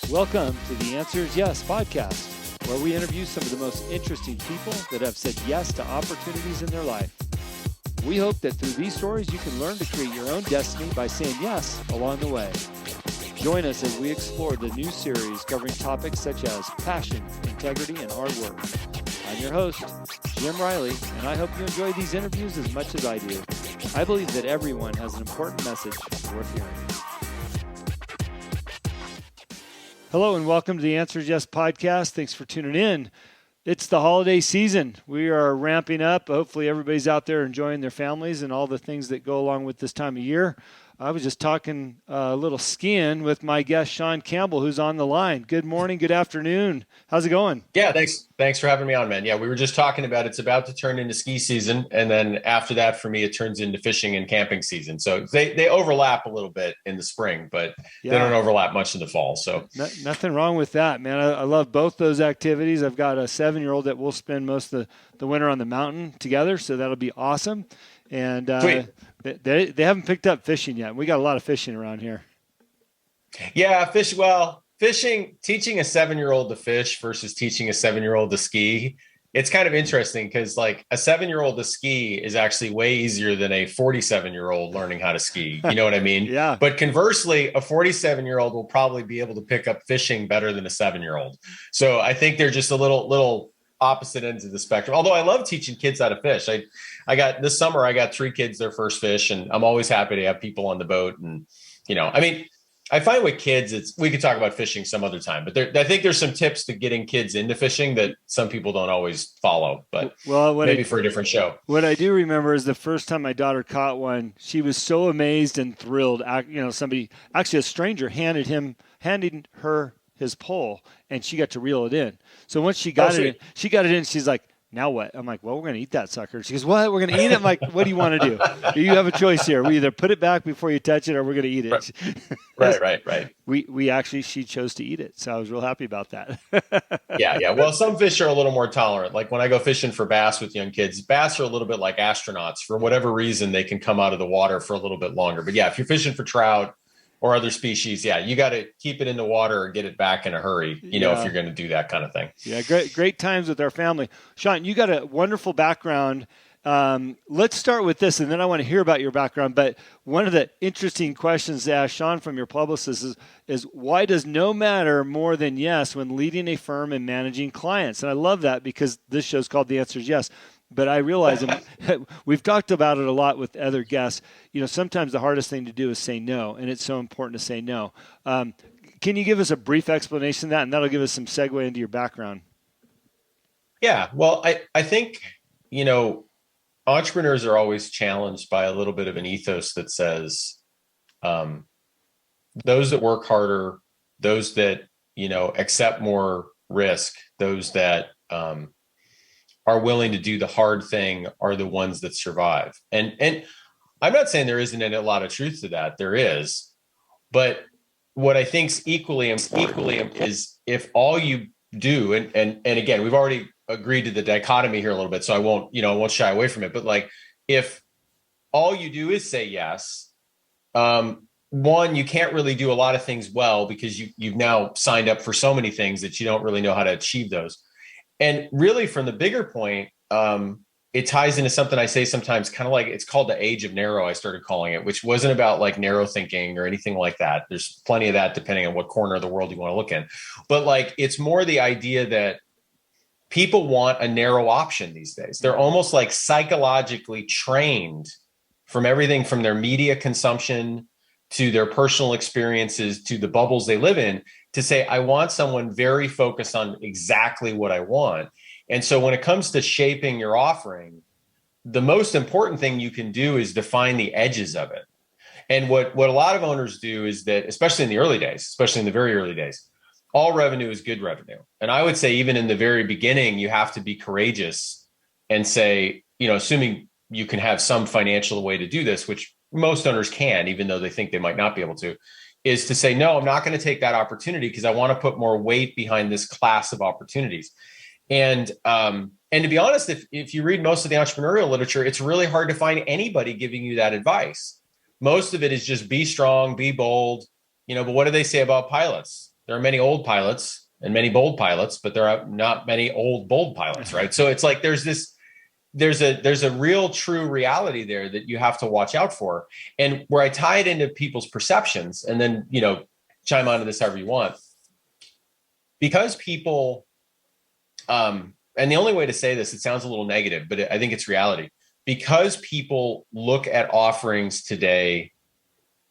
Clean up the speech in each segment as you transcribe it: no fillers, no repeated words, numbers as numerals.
Welcome to the Answer is Yes podcast, where we interview some of the most interesting people that have said yes to opportunities in their life. We hope that through these stories, you can learn to create your own destiny by saying yes along the way. Join us as we explore the new series covering topics such as passion, integrity, and hard work. I'm your host, Jim Riley, and I hope you enjoy these interviews as much as I do. I believe that everyone has an important message worth hearing. Hello and welcome to the Answer is Yes podcast. Thanks for tuning in. It's the holiday season. We are ramping up. Hopefully everybody's out there enjoying their families and all the things that go along with this time of year. I was just talking a little skiing with my guest, Sean Campbell, who's on the line. Good morning, good afternoon. How's it going? Yeah, thanks for having me on, man. Yeah, we were just talking about it's about to turn into ski season. And then after that, for me, it turns into fishing and camping season. So they overlap a little bit in the spring, but they don't overlap much in the fall. So nothing wrong with that, man. I love both those activities. I've got a 7-year-old that will spend most of the winter on the mountain together. So that'll be awesome. And they haven't picked up fishing yet. We got a lot of fishing around here. Yeah, fishing, teaching a 7-year-old to fish versus teaching a 7-year-old to ski. It's kind of interesting because like a 7-year-old to ski is actually way easier than a 47-year-old learning how to ski. You know what I mean? Yeah. But conversely, a 47-year-old will probably be able to pick up fishing better than a 7-year-old. So I think they're just a little opposite ends of the spectrum. Although I love teaching kids how to fish. I got this summer, I got 3 kids their first fish, and I'm always happy to have people on the boat. And, I find with kids, we could talk about fishing some other time, but I think there's some tips to getting kids into fishing that some people don't always follow, but maybe for a different show. What I do remember is the first time my daughter caught one, she was so amazed and thrilled. Somebody, actually a stranger, handed her his pole, and she got to reel it in. So once she got it in, she's like, now what? I'm like, well, we're going to eat that sucker. She goes, what? We're going to eat it? I'm like, what do you want to do? You have a choice here. We either put it back before you touch it or we're going to eat it. Right. She chose to eat it. So I was real happy about that. Yeah. Well, some fish are a little more tolerant. Like when I go fishing for bass with young kids, bass are a little bit like astronauts. For whatever reason, they can come out of the water for a little bit longer. But yeah, if you're fishing for trout or other species, you got to keep it in the water or get it back in a hurry, if you're going to do that kind of thing. Yeah, great times with our family. Sean, you got a wonderful background. Let's start with this, and then I want to hear about your background. But one of the interesting questions to ask Sean from your publicist is why does no matter more than yes when leading a firm and managing clients? And I love that because this show's called The Answer is Yes. But I realize we've talked about it a lot with other guests. Sometimes the hardest thing to do is say no, and it's so important to say no. Can you give us a brief explanation of that, and that'll give us some segue into your background? Yeah, well, I think, entrepreneurs are always challenged by a little bit of an ethos that says those that work harder, those that, accept more risk, those that are willing to do the hard thing are the ones that survive. And I'm not saying there isn't a lot of truth to that. There is. But what I think is equally important is if all you do, and again, we've already agreed to the dichotomy here a little bit, so I won't shy away from it. But like, if all you do is say yes, one, you can't really do a lot of things well because you've now signed up for so many things that you don't really know how to achieve those. And really from the bigger point, it ties into something I say sometimes, kind of like it's called the age of narrow. I started calling it, which wasn't about like narrow thinking or anything like that. There's plenty of that depending on what corner of the world you want to look in. But like, it's more the idea that people want a narrow option these days. They're almost like psychologically trained from everything from their media consumption to their personal experiences to the bubbles they live in to say, I want someone very focused on exactly what I want. And so when it comes to shaping your offering, the most important thing you can do is define the edges of it. And what a lot of owners do is that, especially in the early days, especially in the very early days, all revenue is good revenue. And I would say even in the very beginning, you have to be courageous and say, assuming you can have some financial way to do this, which most owners can, even though they think they might not be able to, is to say, no, I'm not going to take that opportunity because I want to put more weight behind this class of opportunities. And to be honest, if you read most of the entrepreneurial literature, it's really hard to find anybody giving you that advice. Most of it is just be strong, be bold, but what do they say about pilots? There are many old pilots and many bold pilots, but there are not many old, bold pilots, right? So it's like there's a real true reality there that you have to watch out for. And where I tie it into people's perceptions, and then, chime onto this however you want, because people, and the only way to say this, it sounds a little negative, but I think it's reality. Because people look at offerings today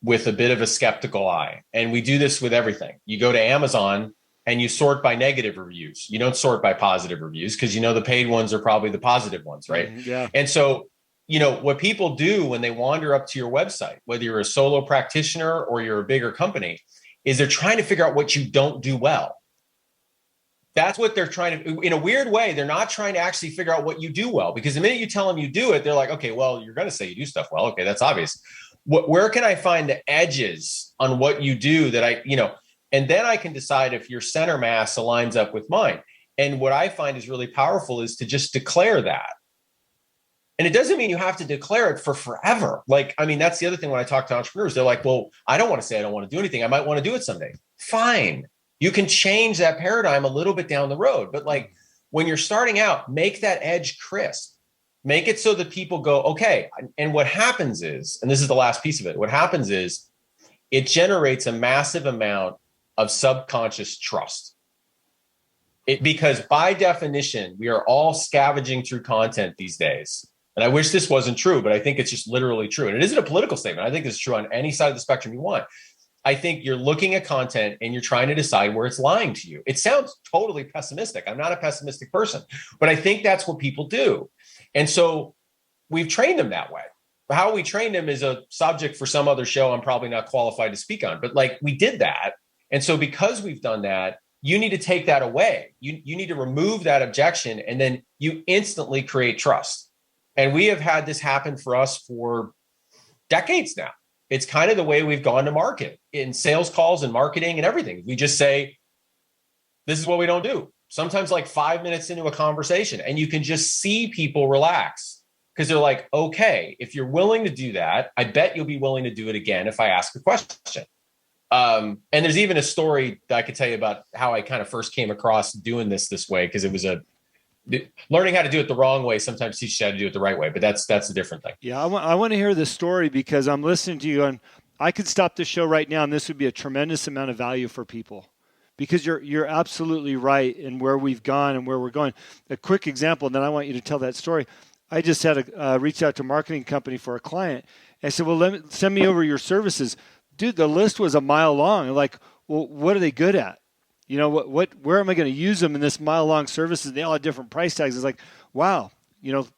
with a bit of a skeptical eye, and we do this with everything. You go to Amazon and you sort by negative reviews. You don't sort by positive reviews because the paid ones are probably the positive ones, right? Yeah. And so, what people do when they wander up to your website, whether you're a solo practitioner or you're a bigger company, is they're trying to figure out what you don't do well. That's what they're trying to, in a weird way, they're not trying to actually figure out what you do well, because the minute you tell them you do it, they're like, okay, well, you're going to say you do stuff well. Okay, that's obvious. Where can I find the edges on what you do that and then I can decide if your center mass aligns up with mine. And what I find is really powerful is to just declare that. And it doesn't mean you have to declare it for forever. That's the other thing when I talk to entrepreneurs, they're like, well, I don't want to say I don't want to do anything. I might want to do it someday. Fine. You can change that paradigm a little bit down the road. But when you're starting out, make that edge crisp. Make it so that people go, okay. And what happens is, and this is the last piece of it, what happens is it generates a massive amount of subconscious trust. Because by definition, we are all scavenging through content these days. And I wish this wasn't true, but I think it's just literally true. And it isn't a political statement. I think it's true on any side of the spectrum you want. I think you're looking at content and you're trying to decide where it's lying to you. It sounds totally pessimistic. I'm not a pessimistic person, but I think that's what people do. And so we've trained them that way. How we trained them is a subject for some other show I'm probably not qualified to speak on, but we did that. And so because we've done that, you need to take that away. You need to remove that objection, and then you instantly create trust. And we have had this happen for us for decades now. It's kind of the way we've gone to market in sales calls and marketing and everything. We just say, this is what we don't do. Sometimes 5 minutes into a conversation, and you can just see people relax because they're like, okay, if you're willing to do that, I bet you'll be willing to do it again if I ask a question. And there's even a story that I could tell you about how I kind of first came across doing this way, because it was learning how to do it the wrong way sometimes teaches you how to do it the right way, but that's a different thing. Yeah, I want to hear this story because I'm listening to you, and I could stop the show right now, and this would be a tremendous amount of value for people, because you're absolutely right in where we've gone and where we're going. A quick example, and then I want you to tell that story. I just had reached out to a marketing company for a client, and I said, well, send me over your services. Dude, the list was a mile long. Well, what are they good at? Where am I going to use them in this mile-long services? They all have different price tags. It's like, wow,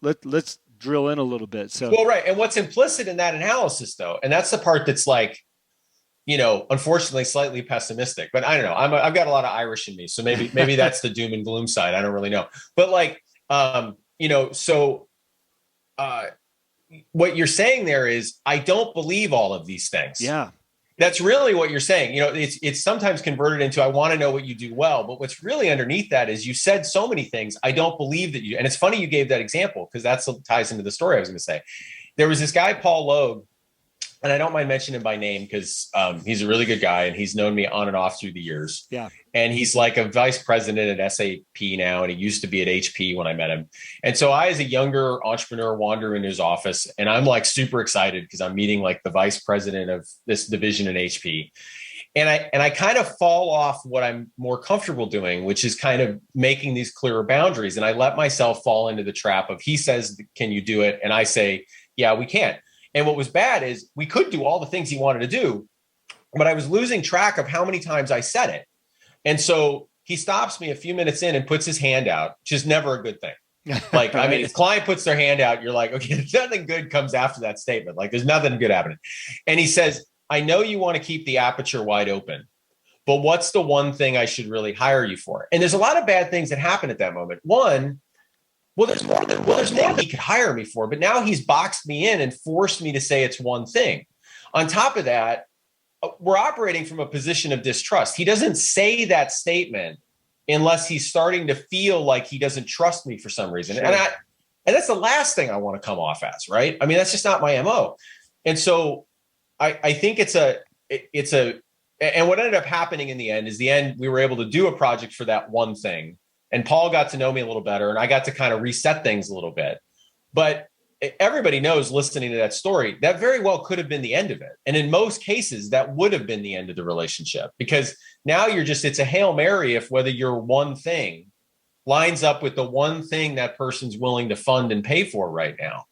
let's drill in a little bit. So, well, right. And what's implicit in that analysis, though, and that's the part that's unfortunately slightly pessimistic, but I don't know. I've got a lot of Irish in me. So maybe that's the doom and gloom side. I don't really know. But what you're saying there is, I don't believe all of these things. Yeah. That's really what you're saying. It's sometimes converted into, I want to know what you do well. But what's really underneath that is you said so many things. I don't believe that you, and it's funny you gave that example because that ties into the story I was going to say. There was this guy, Paul Logue, and I don't mind mentioning him by name because he's a really good guy and he's known me on and off through the years. Yeah. And he's like a vice president at SAP now. And he used to be at HP when I met him. And so I, as a younger entrepreneur, wander into his office and I'm super excited because I'm meeting the vice president of this division at HP. And I kind of fall off what I'm more comfortable doing, which is kind of making these clearer boundaries. And I let myself fall into the trap of, he says, can you do it? And I say, yeah, we can. And what was bad is we could do all the things he wanted to do, but I was losing track of how many times I said it. And so he stops me a few minutes in and puts his hand out, which is never a good thing. If client puts their hand out, you're like, okay, nothing good comes after that statement. There's nothing good happening. And he says, I know you want to keep the aperture wide open, but what's the one thing I should really hire you for? And there's a lot of bad things that happen at that moment. One, there's more than he could hire me for, but now he's boxed me in and forced me to say it's one thing. On top of that, we're operating from a position of distrust. He doesn't say that statement unless he's starting to feel like he doesn't trust me for some reason. Sure. And that's the last thing I want to come off as, right? I mean, that's just not my MO. And so I think it's a and what ended up happening in the end, we were able to do a project for that one thing. And Paul got to know me a little better, and I got to kind of reset things a little bit. But everybody knows, listening to that story, that very well could have been the end of it. And in most cases, that would have been the end of the relationship, because now it's a Hail Mary if whether your one thing lines up with the one thing that person's willing to fund and pay for right now.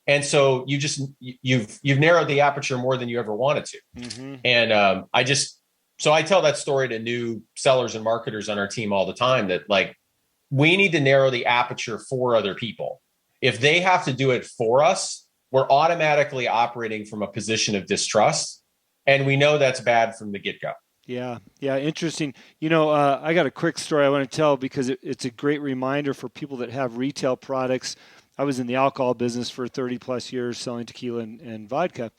And so you've narrowed the aperture more than you ever wanted to. Mm-hmm. And so I tell that story to new sellers and marketers on our team all the time, that like, we need to narrow the aperture for other people. If they have to do it for us, we're automatically operating from a position of distrust. And we know that's bad from the get-go. Yeah. Interesting. I got a quick story I want to tell, because it's a great reminder for people that have retail products. I was in the alcohol business for 30 plus years selling tequila and vodka.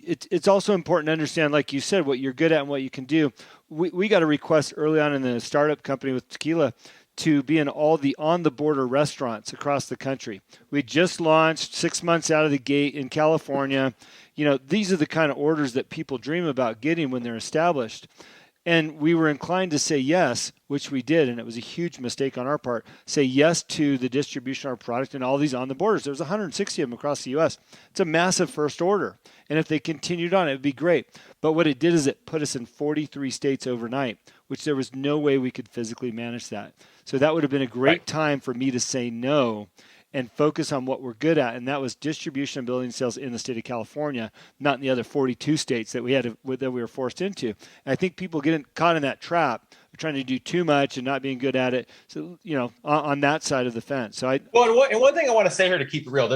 It's also important to understand, like you said, what you're good at and what you can do. We got a request early on in the startup company with tequila to be in all the on-the-border restaurants across the country. We just launched 6 months out of the gate in California. These are the kind of orders that people dream about getting when they're established. And we were inclined to say yes, which we did, and it was a huge mistake on our part, say yes to the distribution of our product and all these on the borders. There's 160 of them across the U.S. It's a massive first order. And if they continued on, it would be great. But what it did is it put us in 43 states overnight, which there was no way we could physically manage that. So that would have been a great time for me to say no and focus on what we're good at, and that was distribution and building sales in the state of California, not in the other 42 states that we were forced into. And I think people get caught in that trap of trying to do too much and not being good at it. So on that side of the fence. So and one thing I want to say here to keep it real,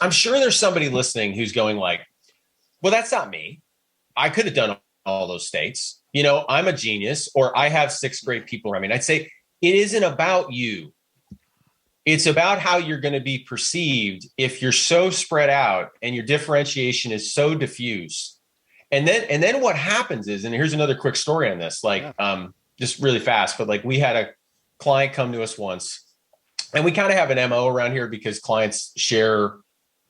I'm sure there's somebody listening who's going like, well, that's not me. I could have done all those states. I'm a genius, or I have 6 great people. I mean, I'd say it isn't about you. It's about how you're going to be perceived if you're so spread out and your differentiation is so diffuse. And then what happens is, and here's another quick story on this, just really fast, but like, we had a client come to us once, and we kind of have an MO around here because clients share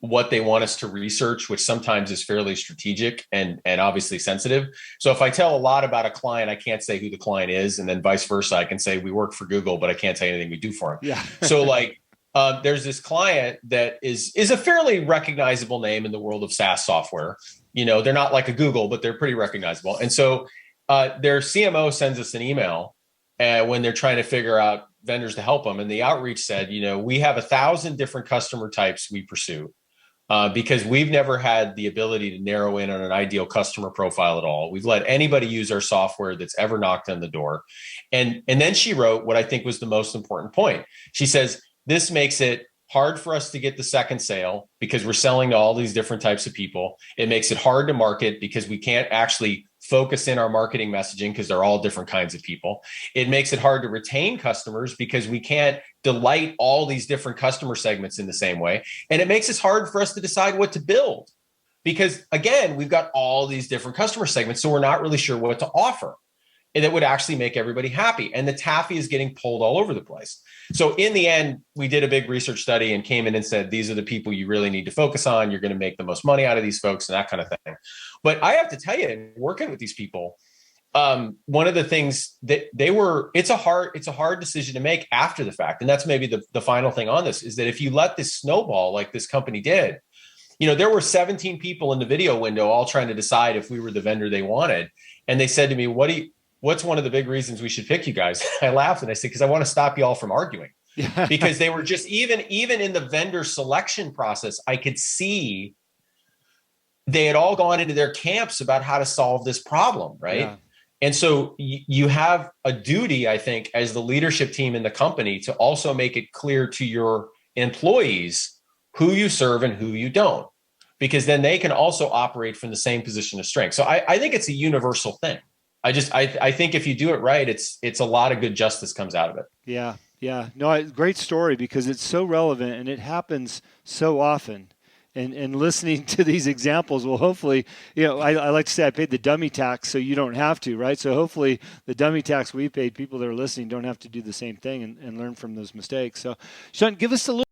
what they want us to research, which sometimes is fairly strategic and obviously sensitive. So if I tell a lot about a client, I can't say who the client is. And then vice versa, I can say we work for Google, but I can't say anything we do for them. Yeah. So there's this client that is a fairly recognizable name in the world of SaaS software. They're not like a Google, but they're pretty recognizable. And so their CMO sends us an email when they're trying to figure out vendors to help them. And the outreach said, we have 1,000 different customer types we pursue. Because we've never had the ability to narrow in on an ideal customer profile at all. We've let anybody use our software that's ever knocked on the door. And then she wrote what I think was the most important point. She says, this makes it hard for us to get the second sale because we're selling to all these different types of people. It makes it hard to market because we can't actually focus in our marketing messaging because they're all different kinds of people. It makes it hard to retain customers because we can't delight all these different customer segments in the same way. And it makes it hard for us to decide what to build because, again, we've got all these different customer segments. So we're not really sure what to offer. And it would actually make everybody happy. And the taffy is getting pulled all over the place. So in the end, we did a big research study and came in and said, these are the people you really need to focus on. You're going to make the most money out of these folks and that kind of thing. But I have to tell you, working with these people, one of the things that it's a hard decision to make after the fact. And that's maybe the final thing on this is that if you let this snowball like this company did, there were 17 people in the video window all trying to decide if we were the vendor they wanted. And they said to me, what's one of the big reasons we should pick you guys? I laughed and I said, because I want to stop you all from arguing. Yeah. Because they were just, even in the vendor selection process, I could see they had all gone into their camps about how to solve this problem, right? Yeah. And so you have a duty, I think, as the leadership team in the company to also make it clear to your employees who you serve and who you don't, because then they can also operate from the same position of strength. So I think it's a universal thing. I think if you do it right, it's a lot of good justice comes out of it. Yeah. No, great story because it's so relevant and it happens so often. And listening to these examples will hopefully, I like to say I paid the dummy tax so you don't have to, right? So hopefully the dummy tax we paid, people that are listening don't have to do the same thing and learn from those mistakes. So Sean, give us a little